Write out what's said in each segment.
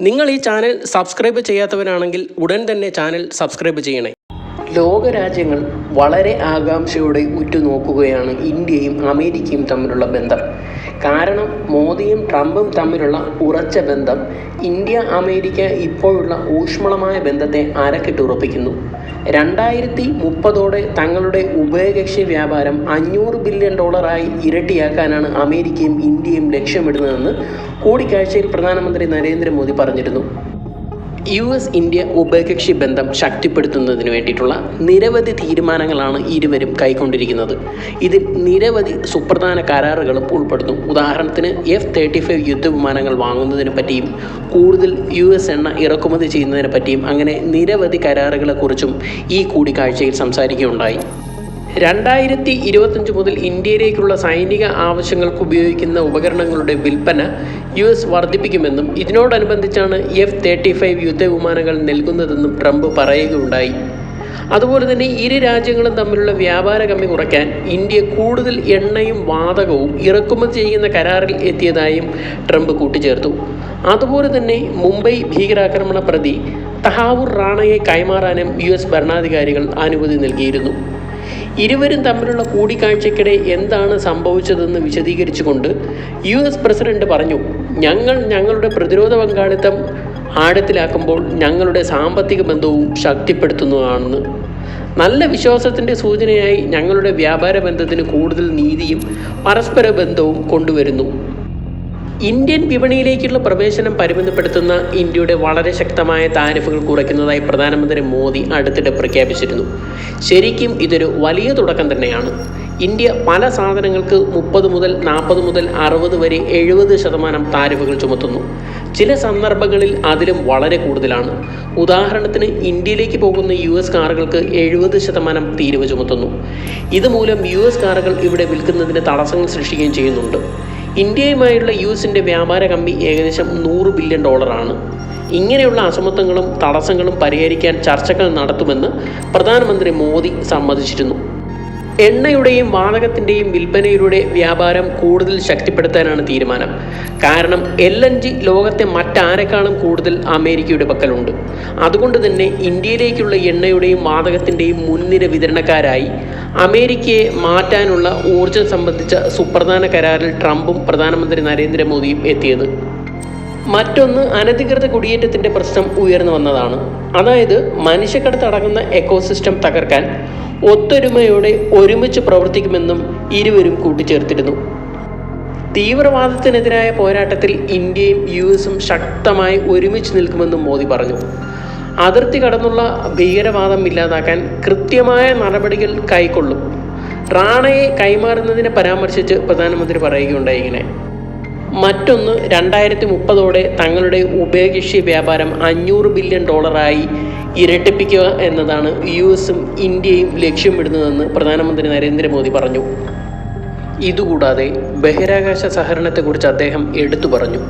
നിങ്ങൾ ഈ channel subscribe ചെയ്യാത്തവരാണെങ്കിൽ ഉടൻ തന്നെ ചാനൽ സബ്സ്ക്രൈബ് ചെയ്യണേ. ലോകരാജ്യങ്ങൾ വളരെ ആകാംക്ഷയോടെ ഉറ്റുനോക്കുകയാണ് ഇന്ത്യയും അമേരിക്കയും തമ്മിലുള്ള ബന്ധം. കാരണം മോദിയും ട്രംപും തമ്മിലുള്ള ഉറച്ച ബന്ധം ഇന്ത്യ അമേരിക്ക ഇപ്പോഴുള്ള ഊഷ്മളമായ ബന്ധത്തെ അരക്കിട്ടുറപ്പിക്കുന്നു. 2030 തങ്ങളുടെ ഉഭയകക്ഷി വ്യാപാരം $500 ബില്യൺ ഇരട്ടിയാക്കാനാണ് അമേരിക്കയും ഇന്ത്യയും ലക്ഷ്യമിടുന്നതെന്ന് കൂടിക്കാഴ്ചയിൽ പ്രധാനമന്ത്രി നരേന്ദ്രമോദി പറഞ്ഞിരുന്നു. US ഇന്ത്യ ഉഭയകക്ഷി ബന്ധം ശക്തിപ്പെടുത്തുന്നതിന് വേണ്ടിയിട്ടുള്ള നിരവധി തീരുമാനങ്ങളാണ് ഇരുവരും കൈക്കൊണ്ടിരിക്കുന്നത്. ഇതിൽ നിരവധി സുപ്രധാന കരാറുകളും ഉൾപ്പെടുന്നു. ഉദാഹരണത്തിന് F-35 യുദ്ധവിമാനങ്ങൾ വാങ്ങുന്നതിനെ പറ്റിയും കൂടുതൽ US എണ്ണ ഇറക്കുമതി ചെയ്യുന്നതിനെ പറ്റിയും അങ്ങനെ നിരവധി കരാറുകളെക്കുറിച്ചും ഈ കൂടിക്കാഴ്ചയിൽ സംസാരിക്കുകയുണ്ടായി. 2025 മുതൽ ഇന്ത്യയിലേക്കുള്ള സൈനിക ആവശ്യങ്ങൾക്ക് ഉപയോഗിക്കുന്ന ഉപകരണങ്ങളുടെ വിൽപ്പന US വർദ്ധിപ്പിക്കുമെന്നും ഇതിനോടനുബന്ധിച്ചാണ് F-35 യുദ്ധവിമാനങ്ങൾ നൽകുന്നതെന്നും ട്രംപ് പറയുകയുണ്ടായി. അതുപോലെ തന്നെ ഇരു രാജ്യങ്ങളും തമ്മിലുള്ള വ്യാപാര കമ്മി കുറയ്ക്കാൻ ഇന്ത്യ കൂടുതൽ എണ്ണയും വാതകവും ഇറക്കുമതി ചെയ്യുന്ന കരാറിൽ എത്തിയതായും ട്രംപ് കൂട്ടിച്ചേർത്തു. അതുപോലെ തന്നെ മുംബൈ ഭീകരാക്രമണ പ്രതി തഹാവൂർ റാണയെ കൈമാറാനും US ഭരണാധികാരികൾ അനുമതി നൽകിയിരുന്നു. ഇരുവരും തമ്മിലുള്ള കൂടിക്കാഴ്ചയ്ക്കിടെ എന്താണ് സംഭവിച്ചതെന്ന് വിശദീകരിച്ചുകൊണ്ട് US പ്രസിഡന്റ് പറഞ്ഞു, ഞങ്ങളുടെ പ്രതിരോധ പങ്കാളിത്തം ആഴത്തിലാക്കുമ്പോൾ ഞങ്ങളുടെ സാമ്പത്തിക ബന്ധവും ശക്തിപ്പെടുത്തുന്നതാണെന്ന്. നല്ല വിശ്വാസത്തിൻ്റെ സൂചനയായി ഞങ്ങളുടെ വ്യാപാര ബന്ധത്തിന് കൂടുതൽ നീതിയും പരസ്പര ബന്ധവും കൊണ്ടുവരുന്നു. ഇന്ത്യൻ വിപണിയിലേക്കുള്ള പ്രവേശനം പരിമിതപ്പെടുത്തുന്ന ഇന്ത്യയുടെ വളരെ ശക്തമായ താരിഫുകൾ കുറയ്ക്കുന്നതായി പ്രധാനമന്ത്രി മോദി അടുത്തിടെ പ്രഖ്യാപിച്ചിരുന്നു. ശരിക്കും ഇതൊരു വലിയ തുടക്കം തന്നെയാണ്. ഇന്ത്യ പല സാധനങ്ങൾക്ക് 30 മുതൽ 40 മുതൽ 60 വരെ 70% താരിഫുകൾ ചുമത്തുന്നു. ചില സന്ദർഭങ്ങളിൽ അതിലും വളരെ കൂടുതലാണ്. ഉദാഹരണത്തിന് ഇന്ത്യയിലേക്ക് പോകുന്ന US കാറുകൾക്ക് 70% തീരുവ ചുമത്തുന്നു. ഇതുമൂലം US കാറുകൾ ഇവിടെ വിൽക്കുന്നതിന് തടസ്സങ്ങൾ സൃഷ്ടിക്കുകയും ചെയ്യുന്നുണ്ട്. ഇന്ത്യയുമായുള്ള US വ്യാപാര കമ്മി ഏകദേശം $100 ബില്യൺ ആണ്. ഇങ്ങനെയുള്ള അസമത്വങ്ങളും തടസ്സങ്ങളും പരിഹരിക്കാൻ ചർച്ചകൾ നടത്തുമെന്ന് പ്രധാനമന്ത്രി മോദി സമ്മതിച്ചിരുന്നു. എണ്ണയുടെയും വാതകത്തിൻ്റെയും വിൽപ്പനയിലൂടെ വ്യാപാരം കൂടുതൽ ശക്തിപ്പെടുത്താനാണ് തീരുമാനം. കാരണം LNG ലോകത്തെ മറ്റാരെക്കാളും കൂടുതൽ അമേരിക്കയുടെ പക്കലുണ്ട്. അതുകൊണ്ട് തന്നെ ഇന്ത്യയിലേക്കുള്ള എണ്ണയുടെയും വാതകത്തിൻ്റെയും മുൻനിര വിതരണക്കാരായി അമേരിക്കയെ മാറ്റാനുള്ള ഊർജ്ജം സംബന്ധിച്ച സുപ്രധാന കരാറിൽ ട്രംപും പ്രധാനമന്ത്രി നരേന്ദ്രമോദിയും എത്തിയത്. മറ്റൊന്ന് അനധികൃത കുടിയേറ്റത്തിൻ്റെ പ്രശ്നം ഉയർന്നു വന്നതാണ്. അതായത് മനുഷ്യക്കടത്തടങ്ങുന്ന എക്കോസിസ്റ്റം തകർക്കാൻ ഒത്തൊരുമയോടെ ഒരുമിച്ച് പ്രവർത്തിക്കുമെന്നും ഇരുവരും കൂട്ടിച്ചേർത്തിരുന്നു. തീവ്രവാദത്തിനെതിരായ പോരാട്ടത്തിൽ ഇന്ത്യയും US ശക്തമായി ഒരുമിച്ച് നിൽക്കുമെന്നും മോദി പറഞ്ഞു. അതിർത്തി കടന്നുള്ള ഭീകരവാദം ഇല്ലാതാക്കാൻ കൃത്യമായ നടപടികൾ കൈക്കൊള്ളും. റാണയെ കൈമാറുന്നതിനെ പരാമർശിച്ച് പ്രധാനമന്ത്രി പറയുകയുണ്ടായി ഇങ്ങനെ. മറ്റൊന്ന് 2030 തങ്ങളുടെ ഉഭയകക്ഷി വ്യാപാരം $500 ബില്യൺ ഇരട്ടിപ്പിക്കുക എന്നതാണ് US ഇന്ത്യയും ലക്ഷ്യമിടുന്നതെന്ന് പ്രധാനമന്ത്രി നരേന്ദ്രമോദി പറഞ്ഞു. ഇതുകൂടാതെ ബഹിരാകാശ സഹകരണത്തെക്കുറിച്ച് അദ്ദേഹം എടുത്തു പറഞ്ഞു.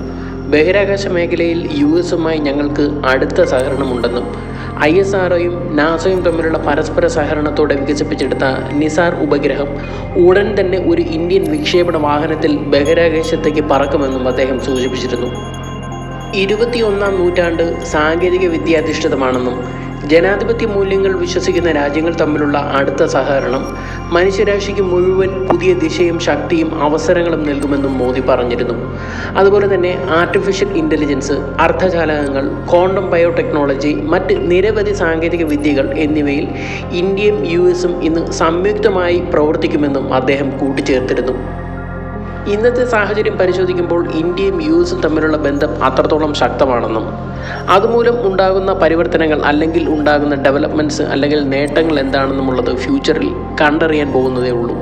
ബഹിരാകാശ മേഖലയിൽ US ഞങ്ങൾക്ക് അടുത്ത സഹകരണമുണ്ടെന്നും ISROയും നാസയും തമ്മിലുള്ള പരസ്പര സഹകരണത്തോടെ വികസിപ്പിച്ചെടുത്ത നിസാർ ഉപഗ്രഹം ഉടൻ തന്നെ ഒരു ഇന്ത്യൻ വിക്ഷേപണ വാഹനത്തിൽ ബഹിരാകാശത്തേക്ക് പറക്കുമെന്നും അദ്ദേഹം സൂചിപ്പിച്ചിരുന്നു. 21ാം നൂറ്റാണ്ട് സാങ്കേതിക വിദ്യാധിഷ്ഠിതമാണെന്നും ജനാധിപത്യ മൂല്യങ്ങൾ വിശ്വസിക്കുന്ന രാജ്യങ്ങൾ തമ്മിലുള്ള അടുത്ത സഹകരണം മനുഷ്യരാശിക്ക് മുഴുവൻ പുതിയ ദിശയും ശക്തിയും അവസരങ്ങളും നൽകുമെന്നും മോദി പറഞ്ഞിരുന്നു. അതുപോലെ തന്നെ ആർട്ടിഫിഷ്യൽ ഇൻ്റലിജൻസ്, അർദ്ധചാലകങ്ങൾ, ക്വാണ്ടം ബയോടെക്നോളജി, മറ്റ് നിരവധി സാങ്കേതിക വിദ്യകൾ എന്നിവയിൽ ഇന്ത്യയും US ഇന്ന് സംയുക്തമായി പ്രവർത്തിക്കുമെന്നും അദ്ദേഹം കൂട്ടിച്ചേർത്തിരുന്നു. ഇന്നത്തെ സാഹചര്യം പരിശോധിക്കുമ്പോൾ ഇന്ത്യയും US തമ്മിലുള്ള ബന്ധം അത്രത്തോളം ശക്തമാണെന്നും അതുമൂലം ഉണ്ടാകുന്ന പരിവർത്തനങ്ങൾ അല്ലെങ്കിൽ ഉണ്ടാകുന്ന ഡെവലപ്മെൻറ്റ്സ് അല്ലെങ്കിൽ നേട്ടങ്ങൾ എന്താണെന്നുമുള്ളത് ഫ്യൂച്ചറിൽ കണ്ടറിയാൻ പോകുന്നതേ ഉള്ളൂ.